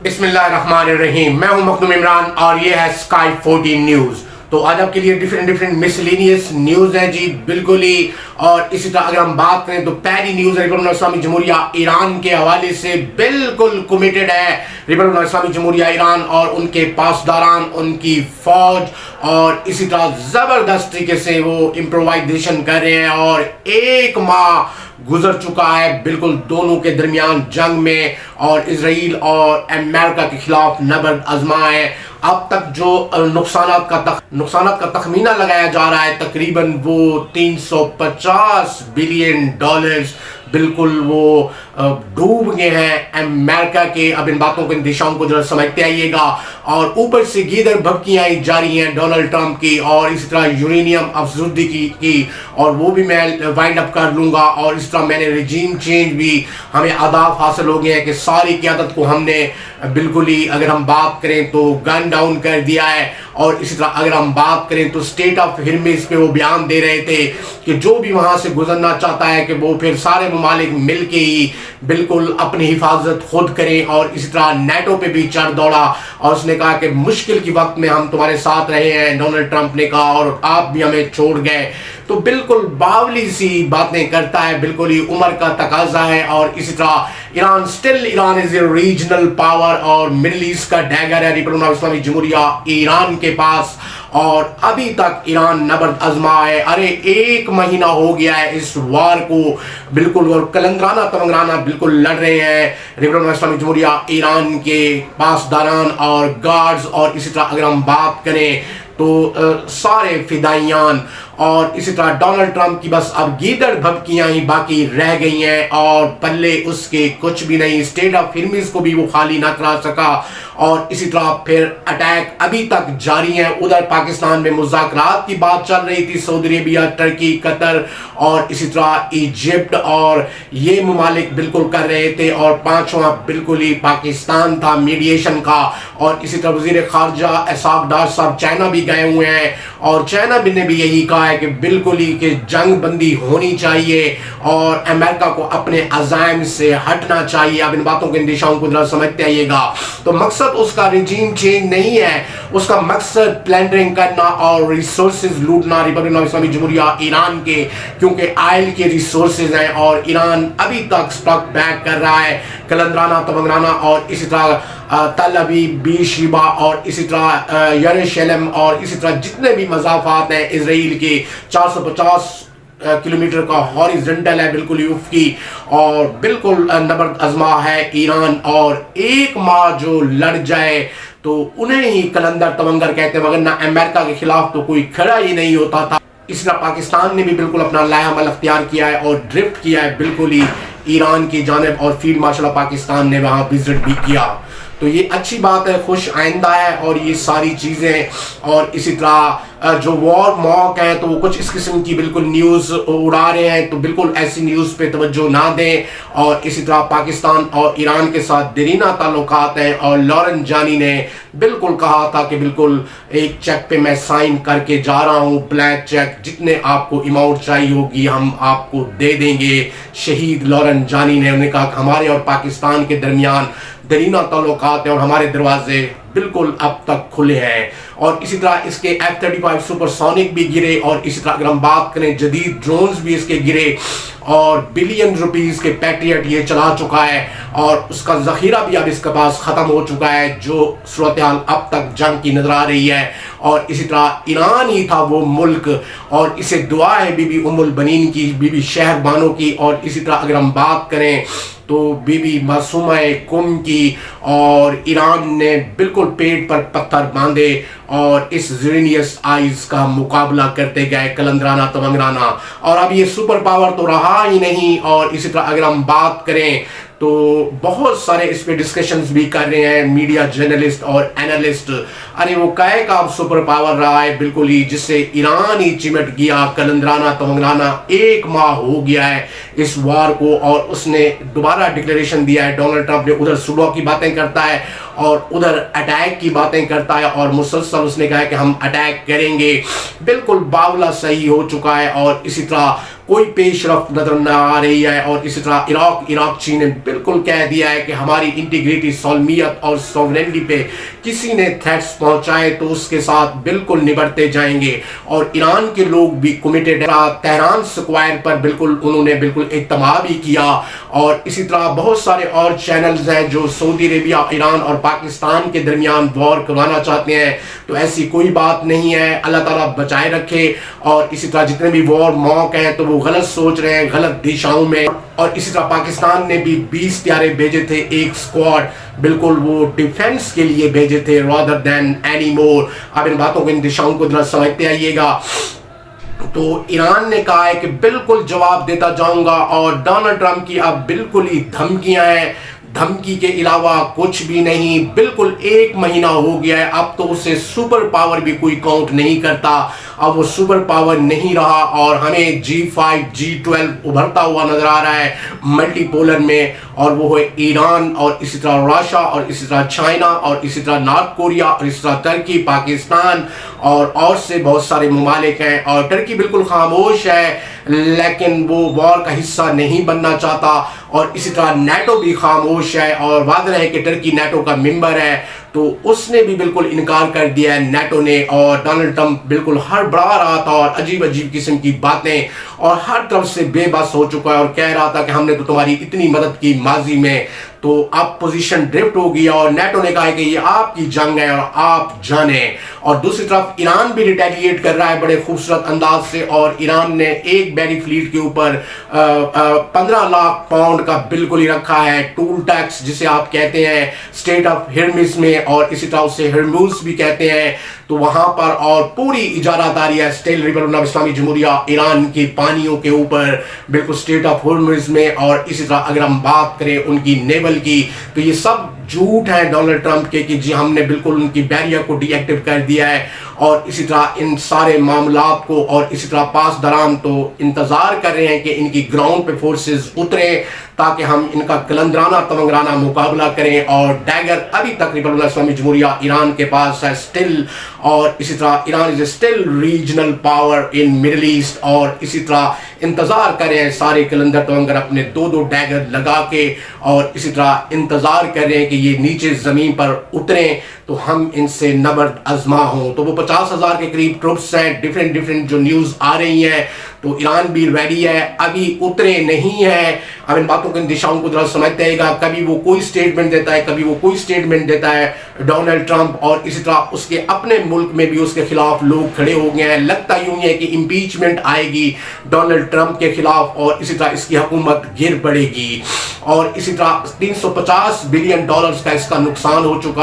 بسم اللہ الرحمن الرحیم. میں ہوں مخدوم عمران اور یہ ہے اسکائی 14 نیوز. تو آج آپ کے لیے ڈیفرنٹ مسلینیس نیوز ہیں جی بالکل ہی. اور اسی طرح اگر ہم بات کریں تو پہلی نیوز ریپبلک اسلامی جمہوریہ ایران کے حوالے سے بالکل کمیٹڈ ہے ریپبلک اسلامی جمہوریہ ایران اور ان کے پاسداران، ان کی فوج، اور اسی طرح زبردست طریقے سے وہ امپرووائزیشن کر رہے ہیں. اور ایک ماہ گزر چکا ہے بالکل دونوں کے درمیان جنگ میں، اور اسرائیل اور امریکہ کے خلاف نبرد آزما ہے. اب تک جو نقصانات کا تخمینہ لگایا جا رہا ہے تقریباً وہ $350 بلین بالکل وہ ڈوب گئے ہیں امریکہ کے. اب ان باتوں کے اندیشوں کو ذرا سمجھتے آئیے گا. اور اوپر سے گیدر بھبکیاں جاری ہیں ڈونلڈ ٹرمپ کی، اور اسی طرح یورینیم افزودگی کی، اور وہ بھی میں وائنڈ اپ کر لوں گا. اور اس طرح میں نے رجیم چینج بھی ہمیں اہداف حاصل ہو گئے ہیں کہ ساری قیادت کو ہم نے بالکل ہی اگر ہم بات کریں تو گن ڈاؤن کر دیا ہے. اور اسی طرح اگر ہم بات کریں تو اسٹیٹ آف ہرمز پہ وہ بیان دے رہے تھے کہ جو بھی وہاں سے گزرنا چاہتا ہے کہ وہ پھر سارے ممالک مل کے ہی بالکل اپنی حفاظت خود کریں. اور اسی طرح نیٹو پہ بھی چڑھ دوڑا، اور اس نے کہا کہ مشکل کی وقت میں ہم تمہارے ساتھ رہے ہیں ڈونلڈ ٹرمپ نے کہا، اور آپ بھی ہمیں چھوڑ گئے. تو بالکل باولی سی باتیں کرتا ہے، بالکل ہی عمر کا تقاضا ہے. اور اسی طرح Iran is a regional power اور مڈل ایسٹ کا ڈیگر ہے ریپبلک اسلامی جمہوریہ ایران کے پاس. اور ابھی تک ایران نبرد آزما ہے. ارے ایک مہینہ ہو گیا ہے اس وار کو بالکل، اور کلندرانہ تمنگرانہ بالکل لڑ رہے ہیں ریپبلک اسلامی جمہوریہ ایران کے پاسداران اور گارڈز. اور اسی طرح اگر ہم بات کریں تو سارے فدائیان، اور اسی طرح ڈونلڈ ٹرمپ کی بس اب گیدڑ بھبکیاں ہی باقی رہ گئی ہیں، اور پلے اس کے کچھ بھی نہیں. اسٹیٹ آف ہرمز کو بھی وہ خالی نہ کرا سکا. اور اسی طرح پھر اٹیک ابھی تک جاری ہیں. ادھر پاکستان میں مذاکرات کی بات چل رہی تھی، سعودی عربیہ، ترکی، قطر اور اسی طرح ایجپٹ، اور یہ ممالک بالکل کر رہے تھے. اور پانچواں بالکل ہی پاکستان تھا میڈیشن کا. اور اسی طرح وزیر خارجہ اسحاق ڈار صاحب چائنا بھی گئے ہوئے ہیں، اور چائنا نے بھی یہی کہا ہے کہ بالکل ہی کہ جنگ بندی ہونی چاہیے اور امریکہ کو اپنے عزائم سے ہٹنا چاہیے. اب ان باتوں کے اندیشوں کو ذرا سمجھتے آئیے گا. تو مقصد اس کا رجیم چینج نہیں ہے، اس کا مقصد پلینڈرنگ کرنا اور ریسورسز لوٹنا ریپبلک اسلامی جمہوریہ ایران کے، کیونکہ آئل کے ریسورسز ہیں. اور ایران ابھی تک سٹاک بیک کر رہا ہے کلندرانہ تمنگرانہ، اور اسی طرح تل ابیب، بیرشیبا، اور اسی طرح یروشلم، اور اسی طرح جتنے بھی مضافات ہیں اسرائیل کے 450 کلومیٹر کا ہاریزنٹل ہے بالکل ہی افقی. اور بالکل نبرد آزما ہے ایران. اور ایک ماہ جو لڑ جائے تو انہیں ہی کلندر تمنگر کہتے ہیں، وگرنہ امریکہ کے خلاف تو کوئی کھڑا ہی نہیں ہوتا تھا. اس طرح پاکستان نے بھی بالکل اپنا لایا عمل اختیار کیا ہے اور ڈرفٹ کیا ہے بالکل ہی ایران کی جانب، اور فیلڈ مارشل آف پاکستان نے وہاں وزٹ بھی کیا. تو یہ اچھی بات ہے، خوش آئندہ ہے. اور یہ ساری چیزیں، اور اسی طرح جو وار موک ہیں تو وہ کچھ اس قسم کی بالکل نیوز اڑا رہے ہیں، تو بالکل ایسی نیوز پہ توجہ نہ دیں. اور اسی طرح پاکستان اور ایران کے ساتھ دیرینہ تعلقات ہیں، اور لارن جانی نے بالکل کہا تھا کہ بالکل ایک چیک پہ میں سائن کر کے جا رہا ہوں، بلینک چیک، جتنے آپ کو اماؤنٹ چاہیے ہوگی ہم آپ کو دے دیں گے. شہید لارن جانی نے انہیں کہا کہ ہمارے اور پاکستان کے درمیان دیرینہ تعلقات ہیں اور ہمارے دروازے بالکل اب تک کھلے ہیں. اور اسی طرح اس کے F-35 سپر سونک بھی گرے. اور اسی طرح اگر ہم بات کریں جدید ڈرونز بھی اس کے گرے، اور بلین روپیز کے پیٹریٹ یہ چلا چکا ہے، اور اس کا ذخیرہ بھی اب اس کے پاس ختم ہو چکا ہے. جو صورتحال اب تک جنگ کی نظر آ رہی ہے. اور اسی طرح ایران ہی تھا وہ ملک، اور اسے دعا ہے بی بی ام البنین کی، بی بی شہر بانو کی. اور اسی طرح اگر ہم بات کریں تو بی بی معصومہ کم کی. اور ایران نے بالکل پیٹ پر پتھر باندھے اور اس زرینیس آئیز کا مقابلہ کرتے گئے کلندرانہ تمنگرانہ. اور اب یہ سپر پاور تو رہا ہی نہیں. اور اسی طرح اگر ہم بات کریں تو بہت سارے اس پہ ڈسکشنز بھی کر رہے ہیں میڈیا جرنلسٹ اور اینالسٹ. ارے وہ کہے کا اب سپر پاور رہا ہے بالکل ہی، جس سے ایران ہی چمٹ گیا کلندرانہ تمنگرانہ. ایک ماہ ہو گیا ہے اس وار کو، اور اس نے دوبارہ ڈکلیریشن دیا ہے. ڈونلڈ ٹرمپ نے ادھر صلح کی باتیں کرتا ہے اور ادھر اٹیک کی باتیں کرتا ہے، اور مسلسل اس نے کہا کہ ہم اٹیک کریں گے. بالکل باولا صحیح ہو چکا ہے. اور اسی طرح کوئی پیش رفت نظر نہ آ رہی ہے، اور اسی طرح عراق چین نے بالکل کہہ دیا ہے کہ ہماری انٹیگریٹی، سالمیت اور سوورنٹی پہ کسی نے تھریٹس پہنچائے تو اس کے ساتھ بالکل نبٹتے جائیں گے، اور ایران کے لوگ بھی کمیٹڈ ہے۔ تہران سکوائر پر بالکل انہوں نے بالکل اجتماع بھی کیا، اور اسی طرح بہت سارے اور چینلز ہیں جو سعودی عربیہ، ایران اور پاکستان کے درمیان وار کروانا چاہتے ہیں، تو ایسی کوئی بات نہیں ہے، اللہ تعالیٰ بچائے رکھے۔ اور اسی طرح جتنے بھی وار موک ہیں تو وہ غلط سوچ رہے ہیں، غلط دشاؤں میں، اور اسی طرح پاکستان نے بھی 20 طیارے بھیجے تھے، ایک سکواڈ بالکل وہ ڈیفنس کے لیے بھیجے تھے rather than any more۔ اب ان باتوں کو، ان دشاؤں کو ذرا سمجھتے آئیے گا۔ تو ایران نے کہا ہے کہ بالکل جواب دیتا جاؤں گا، اور ڈونلڈ ٹرمپ کی اب بالکل ہی دھمکیاں ہیں، دھمکی کے علاوہ کچھ بھی نہیں۔ بالکل 1 مہینہ ہو گیا ہے، اب تو اسے سپر پاور بھی کوئی کاؤنٹ نہیں کرتا، اب وہ سپر پاور نہیں رہا، اور ہمیں G5 G12 ابھرتا ہوا نظر آ رہا ہے ملٹی پولر میں، اور وہ ہے ایران، اور اسی طرح راشیا، اور اسی طرح چائنا، اور اسی طرح نارتھ کوریا، اور اسی طرح ترکی، پاکستان اور سے بہت سارے ممالک ہیں۔ اور ٹرکی بالکل خاموش ہے، لیکن وہ وار کا حصہ نہیں بننا چاہتا، اور اسی طرح نیٹو بھی خاموش ہے، اور واضح ہے کہ ٹرکی نیٹو کا ممبر ہے، تو اس نے بھی بالکل انکار کر دیا ہے نیٹو نے۔ اور ڈونلڈ ٹرمپ بالکل ہڑبڑا رہا تھا، اور عجیب قسم کی باتیں، اور ہر طرف سے بے بس ہو چکا ہے، اور کہہ رہا تھا کہ ہم نے تو تمہاری اتنی مدد کی ماضی میں، تو اب پوزیشن ڈرفٹ ہو گیا، اور نیٹو نے کہا ہے کہ یہ آپ کی جنگ ہے اور آپ جانیں۔ اور دوسری طرف ایران بھی ریٹیلیٹ کر رہا ہے بڑے خوبصورت انداز سے، اور ایران نے ایک بیری فلیٹ کے اوپر 15 لاکھ پاؤنڈ کا بالکل ہی رکھا ہے ٹول ٹیکس، جسے آپ کہتے ہیں اسٹیٹ آف ہرمز میں، اور اسی طرح اسے ہرموز بھی کہتے ہیں، تو وہاں پر اور پوری اجارہ داری ہے اسٹیل ریپبلک آف اسلامی جمہوریہ ایران کی پانیوں کے اوپر، بالکل اسٹیٹ آف ہرمز میں۔ اور اسی طرح اگر ہم بات کریں ان کی نیول کی، تو یہ سب جھوٹ ہے ڈونلڈ ٹرمپ کے کہ جی ہم نے بالکل ان کی بیریا کو ڈی ایکٹیو کر دیا ہے، اور اسی طرح ان سارے معاملات کو، اور اسی طرح پاس دوران تو انتظار کر رہے ہیں کہ ان کی گراؤنڈ پہ فورسز اتریں تاکہ ہم ان کا کلندرانہ تمنگرانہ مقابلہ کریں۔ اور ڈیگر ابھی تک ریپبلک اسلامی جمہوریہ ایران کے پاس ہے اسٹل، اور اسی طرح Iran is still regional power in Middle East, اور اسی طرح انتظار کر رہے ہیں سارے کلندر تمنگر اپنے 2 ڈیگر لگا کے، اور اسی طرح انتظار کر رہے ہیں کہ یہ نیچے زمین پر اتریں تو ہم ان سے نبرد آزما ہوں۔ تو وہ 50,000 کے قریب ٹروپس ہیں، ڈیفرنٹ جو نیوز آ رہی ہیں، تو ایران بھی ریڈی ہے، ابھی اترے نہیں ہے۔ اب ان باتوں کے دشاؤں کو ذرا سمجھتے ہیں گا، کبھی وہ کوئی سٹیٹمنٹ دیتا ہے، کبھی وہ کوئی سٹیٹمنٹ دیتا ہے ڈونلڈ ٹرمپ، اور اسی طرح اس کے اپنے ملک میں بھی اس کے خلاف لوگ کھڑے ہو گئے ہیں۔ لگتا یوں ہی ہے کہ امپیچمنٹ آئے گی ڈونلڈ ٹرمپ کے خلاف، اور اسی طرح اس کی حکومت گر پڑے گی، اور اسی طرح $350 بلین کا اس کا نقصان ہو چکا ہے۔